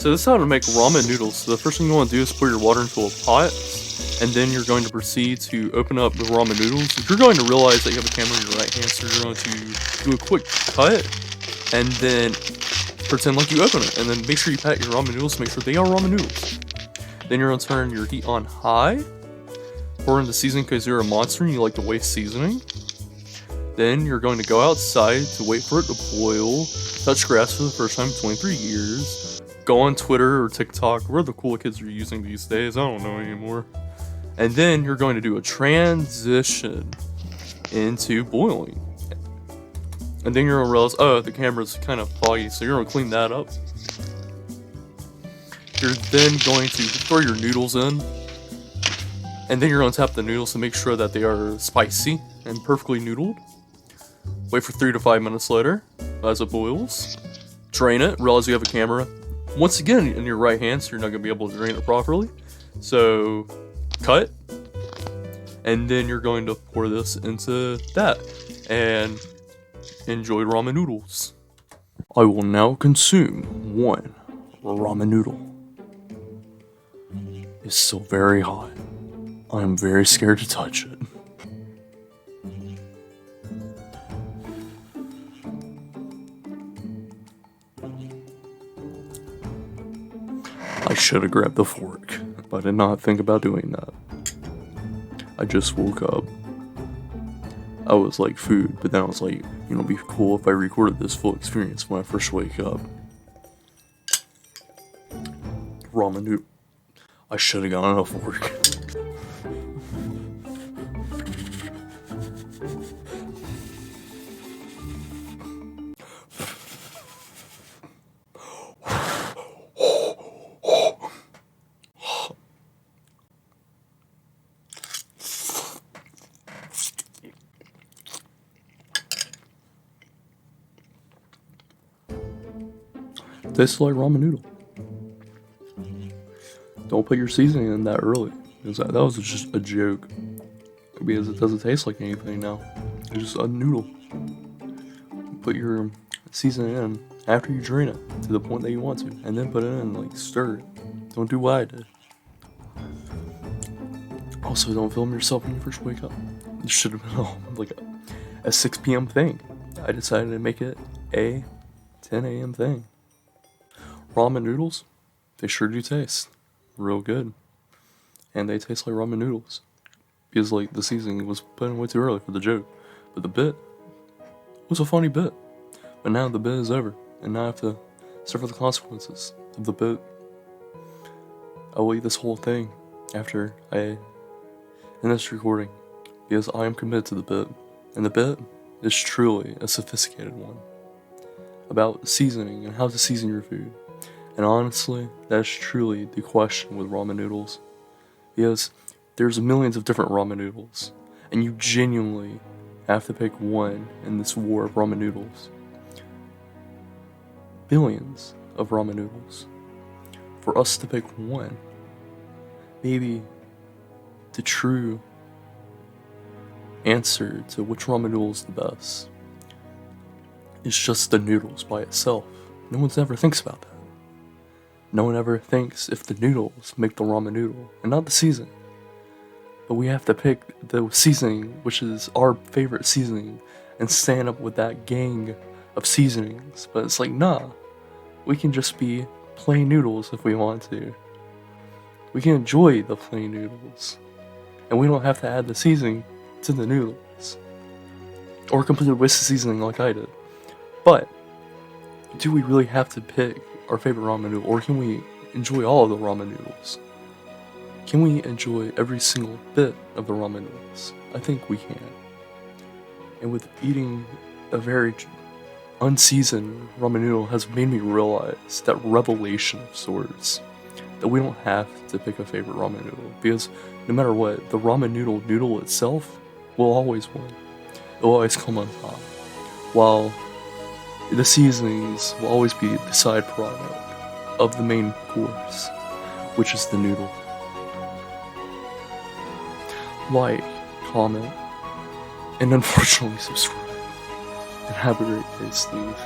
So this is how to make ramen noodles. So the first thing you want to do is pour your water into a pot, and then you're going to proceed to open up the ramen noodles. You're going to realize that you have a camera in your right hand, so you're going to do a quick cut, and then pretend like you open it, and then make sure you pat your ramen noodles to make sure they are ramen noodles. Then you're going to turn your heat on high, pour in the seasoning because you're a monster and you like to waste seasoning. Then you're going to go outside to wait for it to boil, touch grass for the first time in 23 years, go on Twitter or TikTok, where the cool kids are using these days, I don't know anymore. And then you're going to do a transition into boiling. And then you're going to realize, oh, the camera's kind of foggy, so you're going to clean that up. You're then going to throw your noodles in. And then you're going to tap the noodles to make sure that they are spicy and perfectly noodled. Wait for 3 to 5 minutes later as it boils. Drain it, realize you have a camera. Once again in your right hand, so you're not going to be able to drain it properly. So, cut. And then you're going to pour this into that. And enjoy ramen noodles. I will now consume one ramen noodle. It's still very hot. I am very scared to touch it. I should have grabbed the fork, but I did not think about doing that. I just woke up. I was like, food, but then I was like, you know, it'd be cool if I recorded this full experience when I first wake up. Ramen noodle. I should have gotten a fork. Tastes like ramen noodle. Don't put your seasoning in that early, because that was just a joke. Because it doesn't taste like anything now. It's just a noodle. Put your seasoning in after you drain it to the point that you want to, and then put it in, like, stir it. Don't do what I did. Also, don't film yourself when you first wake up. This should have been like a 6 p.m. thing. I decided to make it a 10 a.m. thing. Ramen noodles, they sure do taste real good. And they taste like ramen noodles. Because, like, the seasoning was put in way too early for the joke. But the bit was a funny bit. But now the bit is over. And now I have to suffer the consequences of the bit. I will eat this whole thing after I end this recording. Because I am committed to the bit. And the bit is truly a sophisticated one. About seasoning and how to season your food. And honestly, that's truly the question with ramen noodles. Because there's millions of different ramen noodles. And you genuinely have to pick one in this war of ramen noodles. Billions of ramen noodles. For us to pick one, maybe the true answer to which ramen noodle is the best is just the noodles by itself. No one ever thinks about that. No one ever thinks if the noodles make the ramen noodle, and not the seasoning. But we have to pick the seasoning, which is our favorite seasoning, and stand up with that gang of seasonings. But it's like, nah, we can just be plain noodles if we want to. We can enjoy the plain noodles, and we don't have to add the seasoning to the noodles. Or completely waste the seasoning like I did. But, do we really have to pick our favorite ramen noodle, or can we enjoy all of the ramen noodles? Can we enjoy every single bit of the ramen noodles? I think we can. And with eating a very unseasoned ramen noodle has made me realize that revelation of sorts, that we don't have to pick a favorite ramen noodle, because no matter what, the ramen noodle itself will always win. It will always come on top, while the seasonings will always be the side product of the main course, which is the noodle. Like, comment, and unfortunately subscribe. And have a great day, Steve.